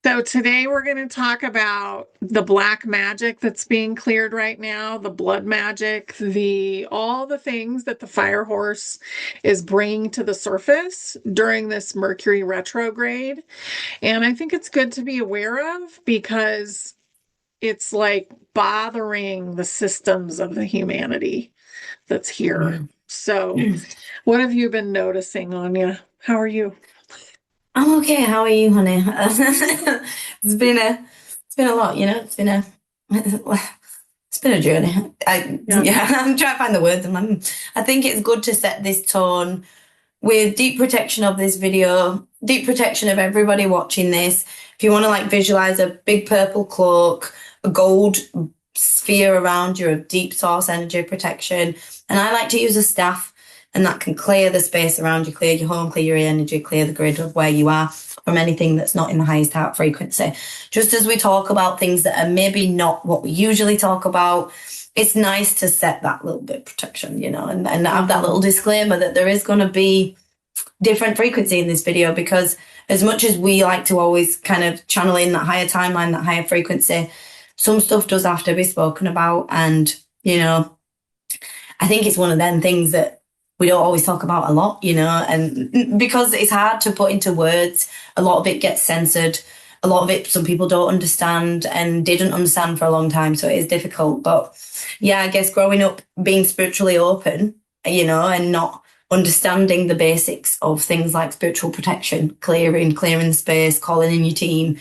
So today we're going to talk about the black magic that's being cleared right now, the blood magic, the all the things that the fire horse is bringing to the surface during this Mercury retrograde. And I think it's good to be aware of because it's like bothering the systems of the humanity that's here. Mm. So, what have you been noticing, Anya? How are you? I'm okay. How are you, honey? It's been a lot, it's been a journey. Yeah. I'm trying to find the words. I think it's good to set this tone with deep protection of this video, deep protection of everybody watching this. If you want to like visualize a big purple cloak, a gold sphere around you of deep source energy protection, and I like to use a staff. And that can clear the space around you, clear your home, clear your energy, clear the grid of where you are from anything that's not in the highest heart frequency. Just as we talk about things that are maybe not what we usually talk about, it's nice to set that little bit of protection, and have that little disclaimer that there is going to be different frequency in this video, because as much as we like to always kind of channel in that higher timeline, that higher frequency, some stuff does have to be spoken about. And, I think it's one of them things that we don't always talk about a lot, and because it's hard to put into words, a lot of it gets censored. A lot of it, some people don't understand and didn't understand for a long time. So it is difficult. But yeah, I guess growing up, being spiritually open, and not understanding the basics of things like spiritual protection, clearing the space, calling in your team,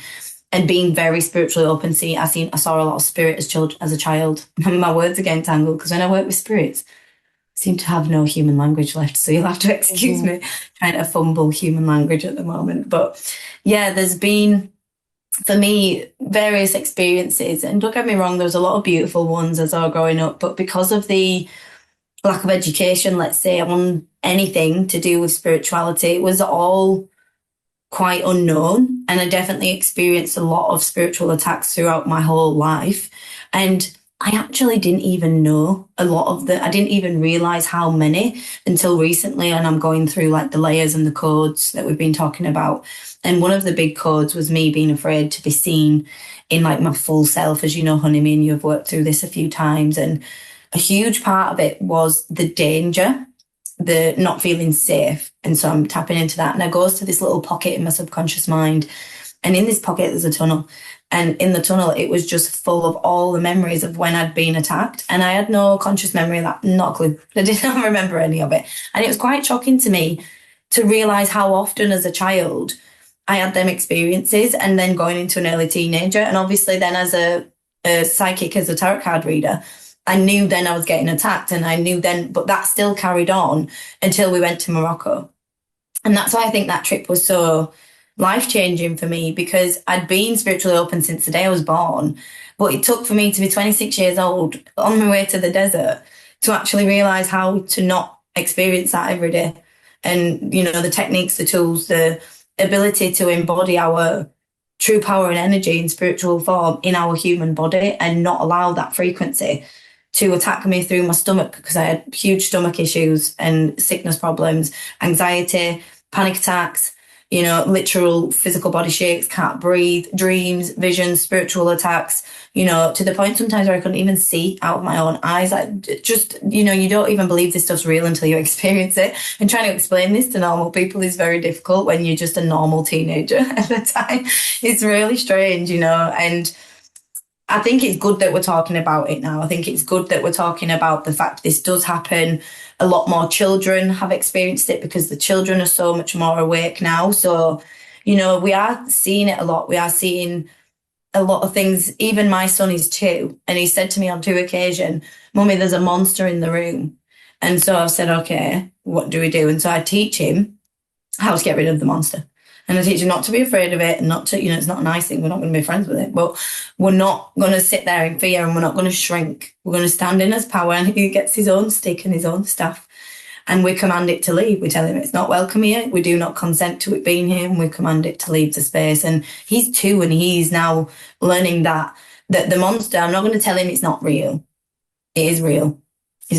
and being very spiritually open. I saw a lot of spirit as a child. My words are getting tangled because when I work with spirits, seem to have no human language left, so you'll have to excuse me trying to fumble human language at the moment. But yeah, there's been, for me, various experiences, and don't get me wrong, there was a lot of beautiful ones as I was growing up, but because of the lack of education, let's say, on anything to do with spirituality, it was all quite unknown. And I definitely experienced a lot of spiritual attacks throughout my whole life. And I actually didn't even know I didn't even realize how many until recently. And I'm going through like the layers and the codes that we've been talking about. And one of the big codes was me being afraid to be seen in like my full self. As you know, honey, me and you have worked through this a few times. And a huge part of it was the danger, the not feeling safe. And so I'm tapping into that. And it goes to this little pocket in my subconscious mind. And in this pocket, there's a tunnel. And in the tunnel, it was just full of all the memories of when I'd been attacked. And I had no conscious memory of that, not a clue. I didn't remember any of it. And it was quite shocking to me to realize how often as a child I had them experiences, and then going into an early teenager. And obviously then as a psychic, as a tarot card reader, I knew then I was getting attacked, and I knew then, but that still carried on until we went to Morocco. And that's why I think that trip was so life-changing for me, because I'd been spiritually open since the day I was born, but it took for me to be 26 years old on my way to the desert to actually realize how to not experience that every day. And, the techniques, the tools, the ability to embody our true power and energy in spiritual form in our human body, and not allow that frequency to attack me through my stomach, because I had huge stomach issues and sickness problems, anxiety, panic attacks, literal physical body shakes, can't breathe, dreams, visions, spiritual attacks, to the point sometimes where I couldn't even see out of my own eyes. You don't even believe this stuff's real until you experience it. And trying to explain this to normal people is very difficult when you're just a normal teenager at the time. It's really strange, and I think it's good that we're talking about it now. I think it's good that we're talking about the fact this does happen. A lot more children have experienced it because the children are so much more awake now. So, we are seeing it a lot. We are seeing a lot of things. Even my son is 2, and he said to me on 2 occasions, "Mummy, there's a monster in the room." And so I said, "Okay, what do we do?" And so I teach him how to get rid of the monster. And I teach him not to be afraid of it, and not to, it's not a nice thing. We're not going to be friends with it, but we're not going to sit there in fear, and we're not going to shrink. We're going to stand in his power, and he gets his own stick and his own staff. And we command it to leave. We tell him it's not welcome here. We do not consent to it being here, and we command it to leave the space. And he's 2, and he's now learning that the monster, I'm not going to tell him it's not real. It is real.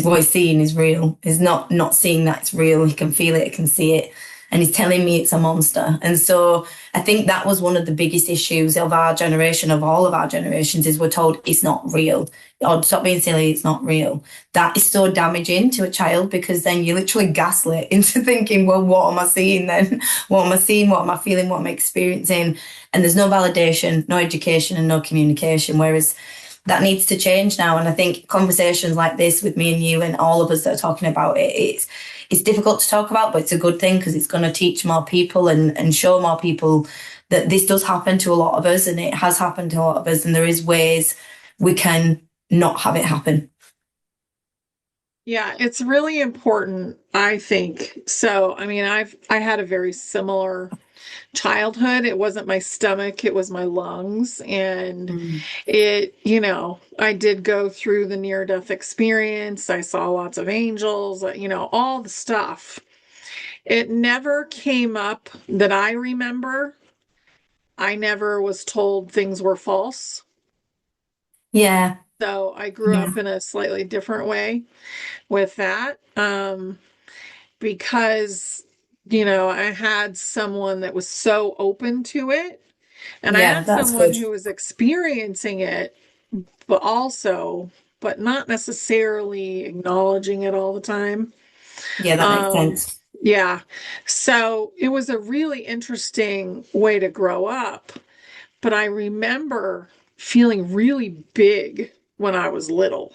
What he's seeing is real. He's not seeing that it's real. He can feel it, he can see it. and he's telling me it's a monster. And so I think that was one of the biggest issues of our generation, of all of our generations, is we're told it's not real. Or stop being silly, it's not real. That is so damaging to a child because then you literally gaslit into thinking, well, what am I seeing then? What am I seeing? What am I feeling? What am I experiencing? And there's no validation, no education, and no communication. Whereas that needs to change now. And I think conversations like this with me and you and all of us that are talking about it, it's difficult to talk about, but it's a good thing because it's going to teach more people and show more people that this does happen to a lot of us, and it has happened to a lot of us, and there is ways we can not have it happen. Yeah, it's really important, I think. So, I mean, I had a very similar childhood. It wasn't my stomach, it was my lungs. And Mm. I did go through the near-death experience. I saw lots of angels, all the stuff. It never came up that I remember. I never was told things were false. Yeah, So I grew yeah, up in a slightly different way with that. Because, I had someone that was so open to it. And I yeah, had that's someone good. who was experiencing it, but not necessarily acknowledging it all the time. Yeah, that makes Um, sense. yeah. So it was a really interesting way to grow up. But I remember feeling really big when I was little.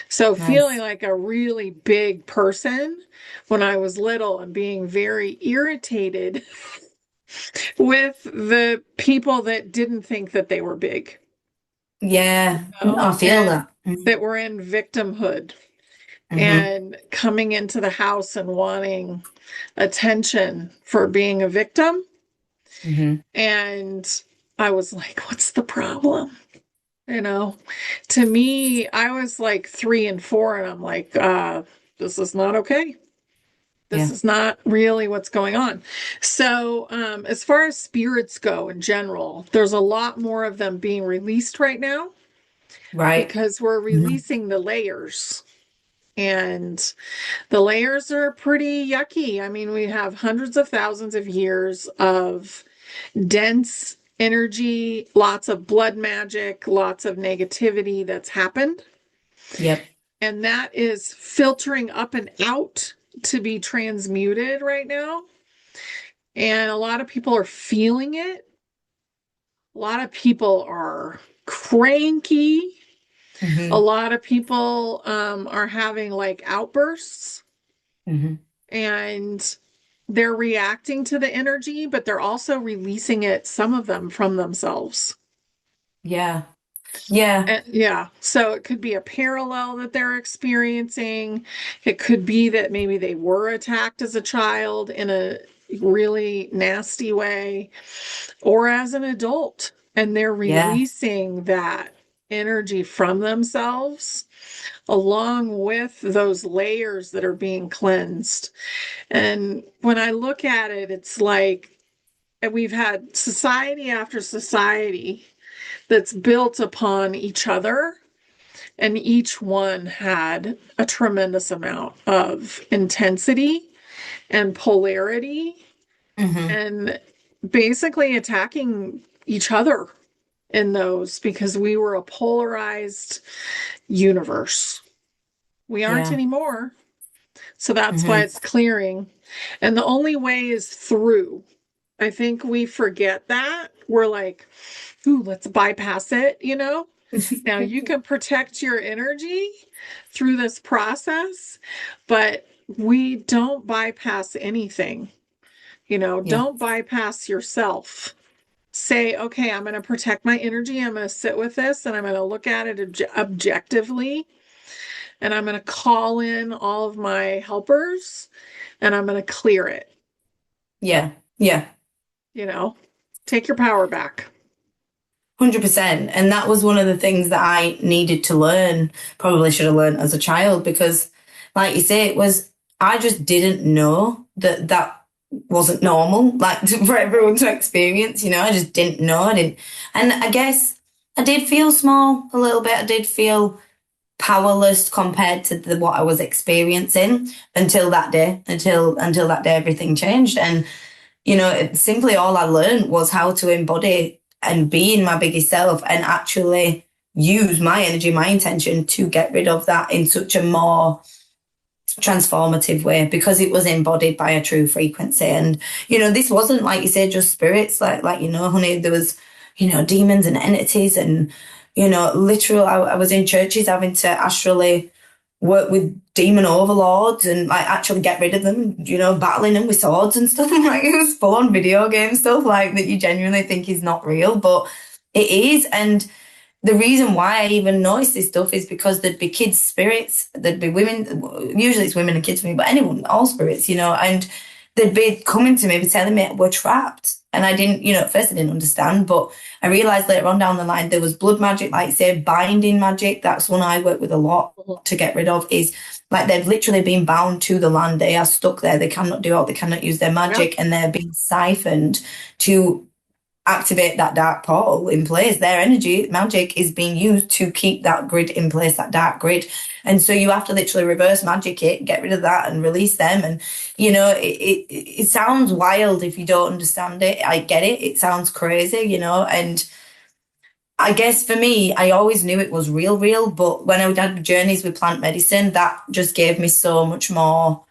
So feeling Nice. like a really big person when I was little and being very irritated with the people that didn't think that they were big, Yeah, I feel and that. Mm-hmm. that were in victimhood Mm-hmm. and coming into the house and wanting attention for being a victim. Mm-hmm. And I was like, what's the problem? You know, to me, I was like 3 and 4, and I'm like, this is not okay. This Yeah, is not really what's going on. So, as far as spirits go in general, there's a lot more of them being released right now right. because we're Mhm. releasing the layers. And the layers are pretty yucky. I mean, we have hundreds of thousands of years of dense energy, lots of blood magic, lots of negativity that's happened. Yep. And that is filtering up and out to be transmuted right now. And a lot of people are feeling it. A lot of people are cranky. A Mm-hmm. lot of people are having like outbursts, Mm-hmm. and they're reacting to the energy, but they're also releasing it, some of them from themselves. Yeah. Yeah. And yeah, so it could be a parallel that they're experiencing. It could be that maybe they were attacked as a child in a really nasty way, or as an adult, and they're Yeah. releasing that energy from themselves along with those layers that are being cleansed. And when I look at it, it's like we've had society after society that's built upon each other, and each one had a tremendous amount of intensity and polarity Mm-hmm. and basically attacking each other in those because we were a polarized universe. We aren't Yeah. anymore. So that's why Mm-hmm. it's clearing. And the only way is through. I think we forget that. We're like, ooh, let's bypass it. Now you can protect your energy through this process, but we don't bypass anything. Yeah. Don't bypass yourself. Say, okay, I'm going to protect my energy. I'm going to sit with this and I'm going to look at it objectively. And I'm going to call in all of my helpers and I'm going to clear it. Yeah. Yeah. You know, take your power back. 100%. And that was one of the things that I needed to learn, probably should have learned as a child, because, like you say, I just didn't know that that wasn't normal, like for everyone to experience, I just didn't know. I didn't. And I guess I did feel small a little bit. I did feel powerless compared to what I was experiencing until that day, until that day, everything changed. And, simply all I learned was how to embody and be in my biggest self and actually use my energy, my intention to get rid of that in such a more transformative way because it was embodied by a true frequency. And, this wasn't, like you say, just spirits, honey, there was, demons and entities and, literal, I was in churches having to astrally work with demon overlords and like actually get rid of them, battling them with swords and stuff. Like it was full on video game stuff like that you genuinely think is not real, but it is. And the reason why I even noticed this stuff is because there'd be kids' spirits, there'd be women, usually it's women and kids for me, but anyone, all spirits, and they'd be coming to me, telling me we're trapped. And I didn't, at first I didn't understand, but I realised later on down the line there was blood magic, like say binding magic. That's one I work with a lot to get rid of, is like they've literally been bound to the land. They are stuck there. They cannot do it. They cannot use their magic, and they're being siphoned to activate that dark portal in place. Their energy, magic, is being used to keep that grid in place, that dark grid. And so you have to literally reverse magic it, get rid of that and release them. And, it sounds wild if you don't understand it. I get it. It sounds crazy, and I guess for me, I always knew it was real, but when I had journeys with plant medicine, that just gave me so much more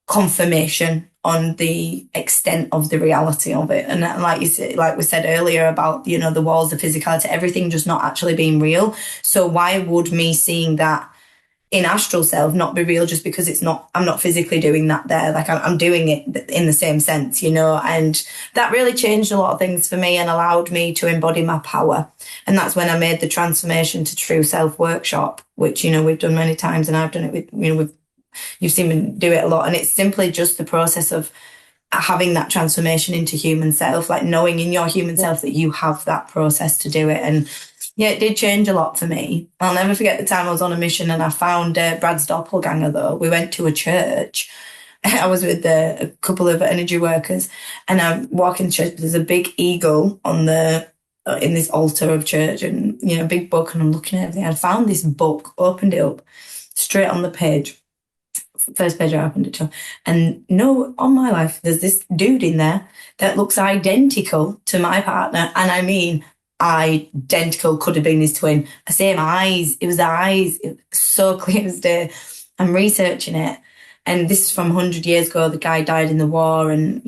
confirmation on the extent of the reality of it. And like you said, like we said earlier about, the walls, the physicality, everything just not actually being real. So why would me seeing that in astral self not be real just because I'm not physically doing that there? Like I'm doing it in the same sense, and that really changed a lot of things for me and allowed me to embody my power. And that's when I made the transformation to true self workshop, which, we've done many times, and I've done it with, you've seen me do it a lot. And it's simply just the process of having that transformation into human self, like knowing in your human self that you have that process to do it. And yeah, it did change a lot for me. I'll never forget the time I was on a mission and I found Brad's doppelganger, though. We went to a church. I was with a couple of energy workers, and I walk in church. There's a big eagle on in this altar of church, and, big book. And I'm looking at everything. I found this book, opened it up, straight on the page. First page I opened it to, and on my life, there's this dude in there that looks identical to my partner, and I mean identical. Could have been his twin. Same eyes. It was the eyes. It was so clear as day. I'm researching it, and this is from 100 years ago. The guy died in the war, and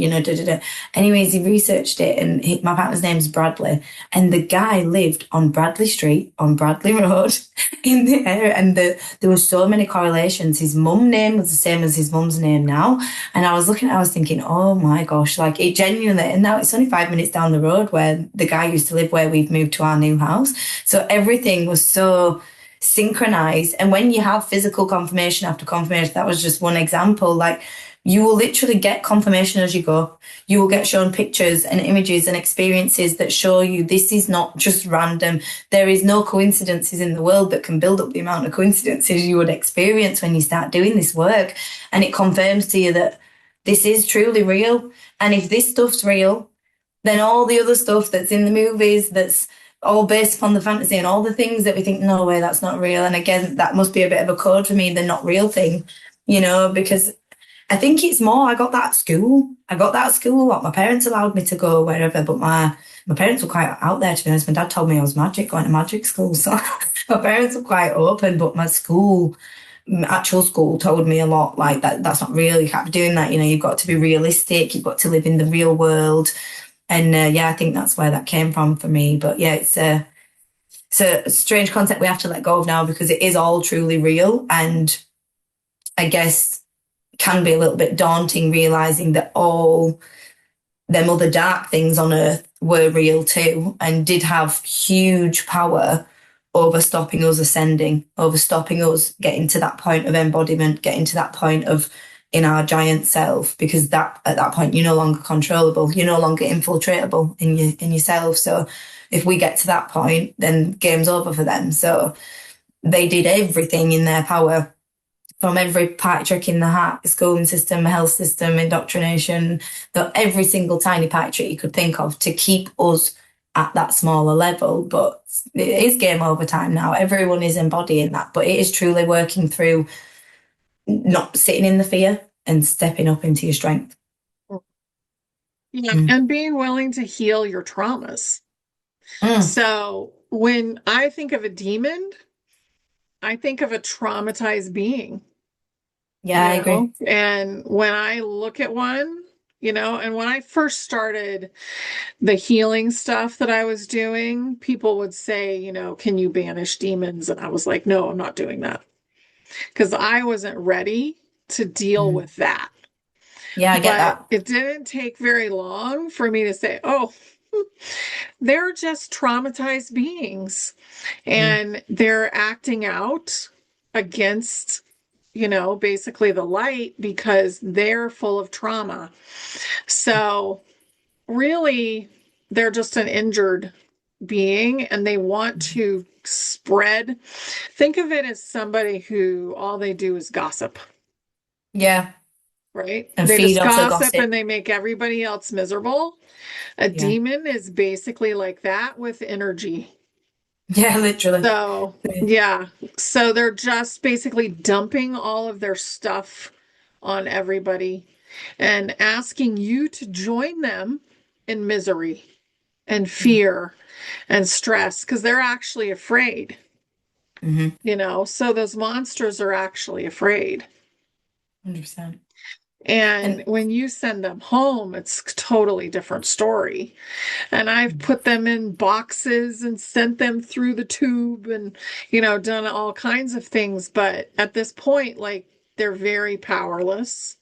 Anyways, he researched it, and my partner's name's Bradley, and the guy lived on Bradley Street, on Bradley Road, in the area, and there were so many correlations. His mum's name was the same as his mum's name now, and I was thinking, oh my gosh, like it genuinely. And now it's only 5 minutes down the road where the guy used to live, where we've moved to our new house. So everything was so synchronized. And when you have physical confirmation after confirmation, that was just one example. Like you will literally get confirmation as you go. You will get shown pictures and images and experiences that show you this is not just random. There is no coincidences in the world that can build up the amount of coincidences you would experience when you start doing this work. And it confirms to you that this is truly real. And if this stuff's real, then all the other stuff that's in the movies, that's all based upon the fantasy, and all the things that we think, no way, that's not real. And again, that must be a bit of a code for me, the not real thing, because I think it's more, I got that at school. Like my parents allowed me to go wherever, but my parents were quite out there, to be honest. My dad told me I was magic, going to magic school. So my parents were quite open, but my actual school told me a lot, like that's not real. You can't be doing that. You've got to be realistic. You've got to live in the real world. And I think that's where that came from for me. But yeah, it's a strange concept we have to let go of now, because it is all truly real. And I guess can be a little bit daunting, realizing that all them other dark things on earth were real too, and did have huge power over stopping us ascending, over stopping us getting to that point of embodiment, getting to that point of in our giant self, because that at that point you're no longer controllable, you're no longer infiltratable in yourself. So if we get to that point, then game's over for them. So they did everything in their power, from every party trick in the hat, schooling system, health system, indoctrination, every single tiny party trick you could think of, to keep us at that smaller level, but it is game over time now. Everyone is embodying that, but it is truly working through not sitting in the fear and stepping up into your strength. Yeah, Mm. and being willing to heal your traumas. Mm. So when I think of a demon, I think of a traumatized being, Yeah, I agree. and when I look at one, and when I first started the healing stuff that I was doing, people would say, can you banish demons? And I was like, no, I'm not doing that because I wasn't ready to deal Mm. with that. Yeah, I get But that. it didn't take very long for me to say, oh, they're just traumatized beings Mm. and they're acting out against, basically the light because they're full of trauma. So, really, they're just an injured being and they want to spread. Think of it as somebody who all they do is gossip, Yeah, right? and They feed just off the gossip gossip. and they make everybody else miserable. A Yeah. demon is basically like that with energy. Yeah, literally. So, yeah. So they're just basically dumping all of their stuff on everybody and asking you to join them in misery and fear and stress because they're actually afraid, Mm-hmm. So those monsters are actually afraid. 100%. And And when you send them home, it's a totally different story. And I've put them in boxes and sent them through the tube and, done all kinds of things. But at this point, like, they're very powerless.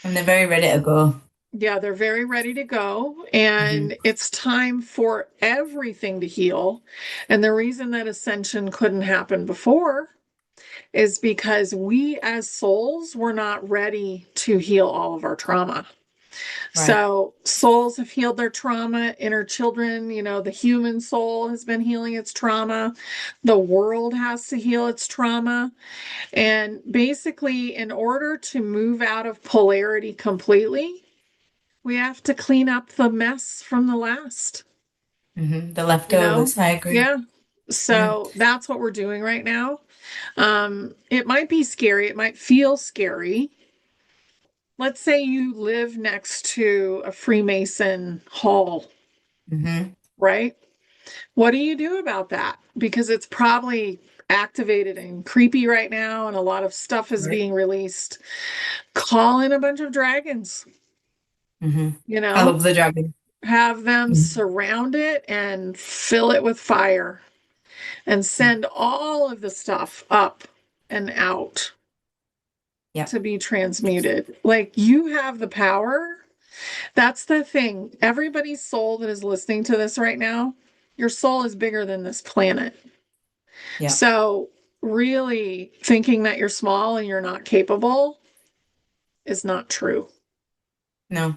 and they're very ready to go. Yeah, they're very ready to go. Mm-hmm. And it's time for everything to heal. And the reason that ascension couldn't happen before is because we as souls were not ready to heal all of our trauma. Right. So souls have healed their trauma, inner children, the human soul has been healing its trauma. The world has to heal its trauma. And basically, in order to move out of polarity completely, we have to clean up the mess from the last, Mm-hmm. The you know? leftovers. I agree. Yeah. Mm. So that's what we're doing right now. It might be scary, it might feel scary. Let's say you live next to a Freemason hall, Mm-hmm. right? What do you do about that? Because it's probably activated and creepy right now, and a lot of stuff is Right. being released. Call in a bunch of dragons, Mm-hmm. you I know, love the dragon. have them Mm-hmm. surround it and fill it with fire and send all of the stuff up and out Yeah. to be transmuted. Like you have the power. That's the thing. Everybody's soul that is listening to this right now, your soul is bigger than this planet. Yeah. So, really thinking that you're small and you're not capable is not true. No.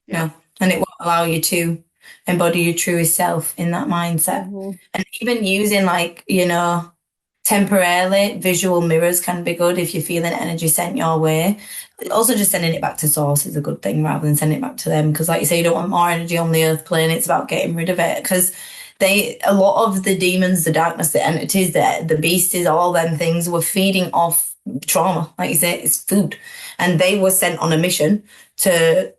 Yeah. No. And it won't allow you to embody your truest self in that mindset. Mhm. And even using like, temporarily visual mirrors can be good if you're feeling energy sent your way. Also, just sending it back to source is a good thing rather than sending it back to them. Because, like you say, you don't want more energy on the earth plane. It's about getting rid of it. Because a lot of the demons, the darkness, the entities, the beasties, all them things were feeding off trauma. Like you say, it's food. And they were sent on a mission to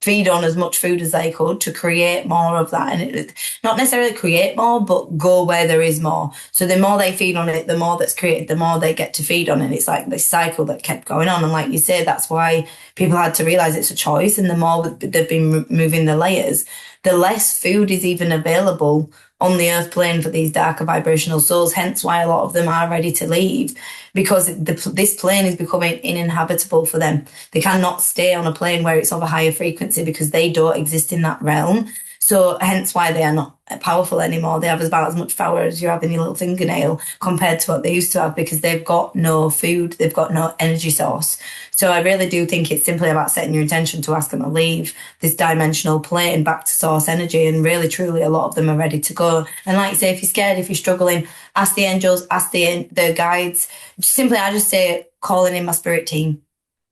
feed on as much food as they could to create more of that. And not necessarily create more, but go where there is more. So the more they feed on it, the more that's created, the more they get to feed on it. It's like this cycle that kept going on. And like you say, that's why people had to realize it's a choice. And the more they've been removing the layers, the less food is even available on the earth plane for these darker vibrational souls. Hence why a lot of them are ready to leave, because this plane is becoming uninhabitable for them. They cannot stay on a plane where it's of a higher frequency because they don't exist in that realm. So hence why they are not powerful anymore. They have about as much power as you have in your little fingernail compared to what they used to have, because they've got no food, they've got no energy source. So I really do think it's simply about setting your intention to ask them to leave this dimensional plane back to source energy. And really, truly, a lot of them are ready to go. And like you say, if you're scared, if you're struggling, ask the angels, ask the guides. Simply, I just say calling in my spirit team.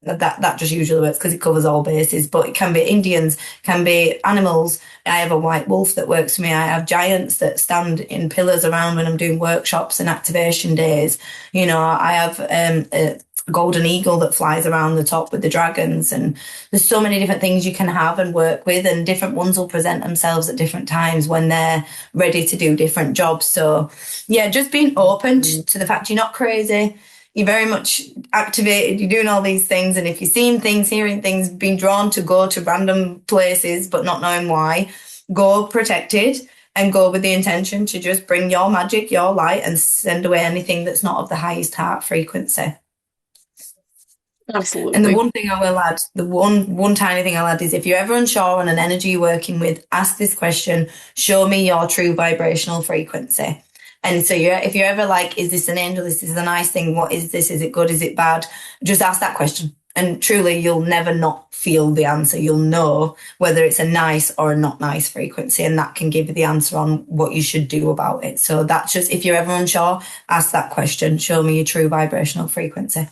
That just usually works because it covers all bases. But it can be Indians, can be animals. I have a white wolf that works for me. I have giants that stand in pillars around when I'm doing workshops and activation days. You know, I have a golden eagle that flies around the top with the dragons, and there's so many different things you can have and work with, and different ones will present themselves at different times when they're ready to do different jobs. So yeah, just being open to the fact you're not crazy. You're very much activated, you're doing all these things, and if you're seeing things, hearing things, being drawn to go to random places but not knowing why, go protected and go with the intention to just bring your magic, your light, and send away anything that's not of the highest heart frequency. And the Absolutely. one thing I will add, the one tiny thing I'll add is if you're ever unsure on an energy you're working with, ask this question, show me your true vibrational frequency. And so if you're ever like, is this an angel? This is a nice thing. What is this? Is it good? Is it bad? Just ask that question. And truly, you'll never not feel the answer. You'll know whether it's a nice or a not nice frequency, and that can give you the answer on what you should do about it. So that's just, if you're ever unsure, ask that question. Show me your true vibrational frequency.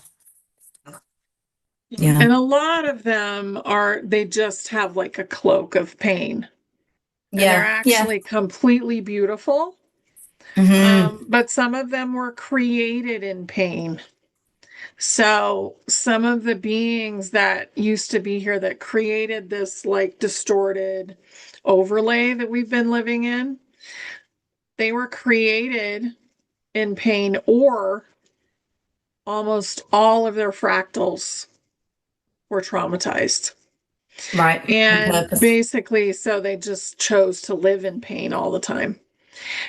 Yeah. And a lot of them they just have like a cloak of pain, and they're Yeah. Yeah. actually completely beautiful. Hmm. But some of them were created in pain. So some of the beings that used to be here that created this like distorted overlay that we've been living in, they were created in pain, or almost all of their fractals were traumatized. Right. On And purpose. basically, so they just chose to live in pain all the time.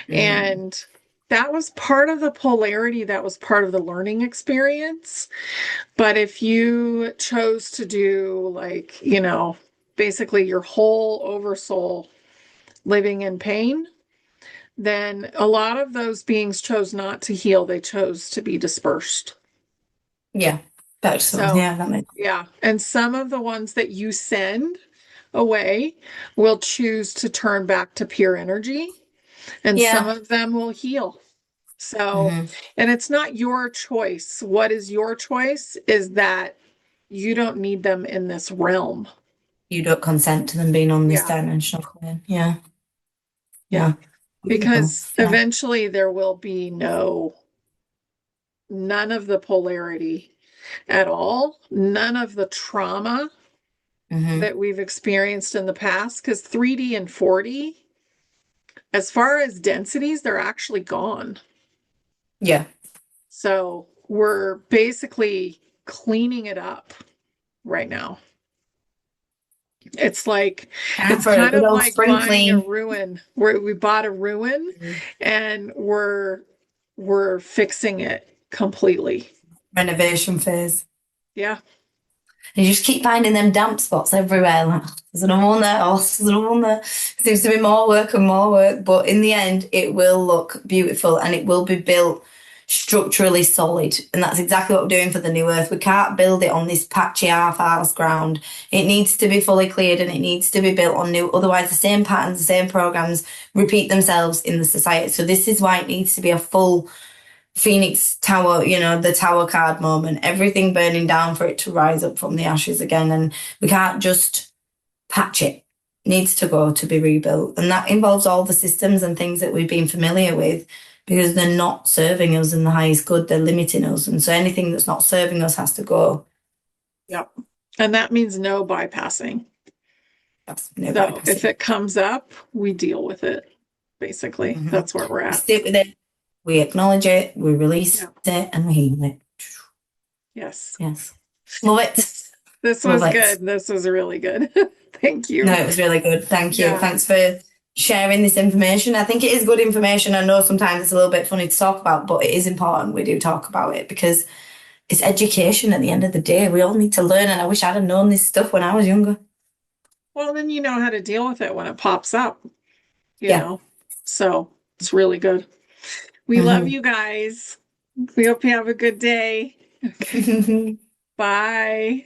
Mm. And that was part of the polarity, that was part of the learning experience. But if you chose to do, like, basically your whole oversoul living in pain, then a lot of those beings chose not to heal. They chose to be dispersed. Yeah. That's So, yeah, that makes yeah. And some of the ones that you send away will choose to turn back to pure energy, and some yeah. of them will heal. So, Hmm. and it's not your choice. What is your choice is that you don't need them in this realm. You don't consent to them being on this Yeah. dimensional plane. Yeah. Yeah. Yeah. Beautiful. Because Yeah. eventually there will be none of the polarity at all, none of the trauma Hmm. that we've experienced in the past. Because 3D and 4D, as far as densities, they're actually gone. Yeah. So we're basically cleaning it up right now. It's like, Time it's for a kind good of old like spring buying a clean. ruin, where we bought a ruin and we're fixing it completely. Renovation phase. Yeah. And you just keep finding them damp spots everywhere. Like, "Oh, there's another one there. Oh, there's another one there." Seems to be more work and more work. But in the end, it will look beautiful and it will be built structurally solid. And that's exactly what we're doing for the new earth. We can't build it on this patchy half-arsed ground. It needs to be fully cleared and it needs to be built on new. Otherwise, the same patterns, the same programs repeat themselves in the society. So this is why it needs to be a full Phoenix Tower, the tower card moment, everything burning down for it to rise up from the ashes again. And we can't just patch it. It needs to go to be rebuilt. And that involves all the systems and things that we've been familiar with because they're not serving us in the highest good. They're limiting us. And so anything that's not serving us has to go. Yep. And that means no bypassing. That's no So if bypassing. it comes up, we deal with it. Basically, Hmm. that's where we're We at. sit with it, we acknowledge it, we release Yeah. it, and we heal it. Yes. Yes. Love it. This Love was it. good. This was really good. Thank No, you. it was really good. Thank you. Yeah. Thanks for sharing this information. I think it is good information. I know sometimes it's a little bit funny to talk about, but it is important we do talk about it because it's education at the end of the day. We all need to learn, and I wish I'd have known this stuff when I was younger. Well, then you know how to deal with it when it pops up, you Yeah. know? So it's really good. We love Hmm. you guys. We hope you have a good day. Okay. Bye.